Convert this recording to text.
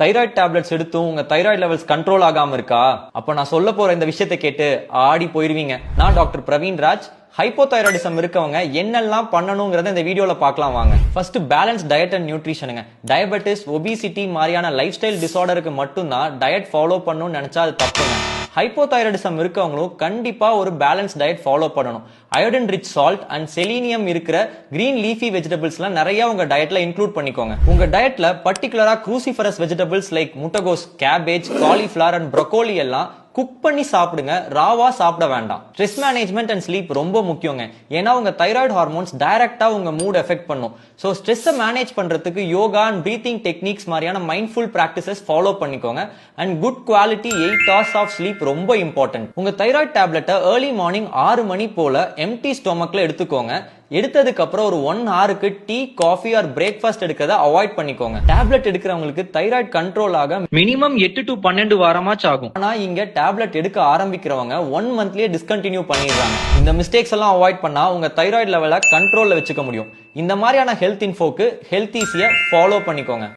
Thyroid tablets எடுத்தும் உங்க thyroid levels control ஆகாம இருக்கா? அப்ப நான் சொல்ல போற இந்த விஷயத்தை கேட்டு ஆடி போயிருவீங்க. நான் டாக்டர் பிரவீன் ராஜ். ஹைப்போதைராய்டிசம் இருக்கவங்க என்னெல்லாம் பண்ணணுங்கிறத இந்த வீடியோல பார்க்கலாம் வாங்க. ஃபர்ஸ்ட் பேலன்ஸ் டயட் அண்ட் நியூட்ரிஷனுங்க. டயபெட்டிஸ், ஒபிசிட்டி மாதிரியான லைஃப் ஸ்டைல் டிசார்டருக்கு மட்டும்தான் டயட் ஃபாலோ பண்ணணும்னு நினைச்சா அது தப்புங்க. ஹைப்போதைராய்டிசம் இருக்கவங்களும் கண்டிப்பா ஒரு பேலன்ஸ் டயட் ஃபாலோ பண்ணணும். Iodine rich salt and selenium இருக்கிற கிரீன் லீஃபி வெஜிடபிள்ஸ்லாம் நிறைய உங்க டயட்ல இன்க்ளூட் பண்ணிக்கோங்க. உங்க டயட்ல பர்டிகுலரா க்ரூசிஃபரஸ் வெஜிடபிள்ஸ் லைக் முட்டகோஸ், கேபேஜ், காலிஃபிளவர் அண்ட் ப்ரோக்கோலி எல்லாம் குக் பண்ணி சாப்பிடுங்க. ராவா சாப்பிட வேண்டாம். ஸ்ட்ரெஸ் மேனேஜ்மெண்ட் அண்ட் ஸ்லீப் ரொம்ப முக்கியங்க. ஏன்னா உங்க தைராய்டு ஹார்மோன்ஸ் டைரக்டா உங்க மூட் எஃபெக்ட் பண்ணும். சோ ஸ்ட்ரெஸ்ஸை மேனேஜ் பண்றதுக்கு யோகா அண்ட் பிரீத்திங் டெக்னிக்ஸ் மாதிரியான மைண்ட்ஃபுல் பிராக்டிசஸ் ஃபாலோ பண்ணிக்கோங்க. And good quality 8 hours of sleep ரொம்ப இம்பார்ட்டன்ட். உங்க தைராய்டு டேப்லெட்டை ஏர்லி மார்னிங் 6 மணி போல எம்டி ஸ்டொமக்ல எடுத்துக்கோங்க. எடுத்ததுக்கு அப்புறம் ஒரு 1 hourக்கு டீ, காஃபி ஆர் பிரேக்ஃபாஸ்ட் எடுக்கிறத அவாய்ட் பண்ணிக்கோங்க. டேப்லெட் எடுக்கிறவங்களுக்கு தைராய்டு கண்ட்ரோல் ஆக மினிமம் 8 to 12 வாரமாச்சு ஆகும். ஆனா இங்க டேப்லெட் எடுக்க ஆரம்பிக்கிறவங்க 1 monthலயே டிஸ்கண்டினியூ பண்ணிடுறாங்க. இந்த மிஸ்டேக்ஸ் எல்லாம் அவாய்ட் பண்ணா உங்க தைராய்டு லெவலை கண்ட்ரோல்ல வச்சுக்க முடியும். இந்த மாதிரியான ஹெல்த் இன்ஃபோக்கு ஹெல்த் ஈஸியை ஃபாலோ பண்ணிக்கோங்க.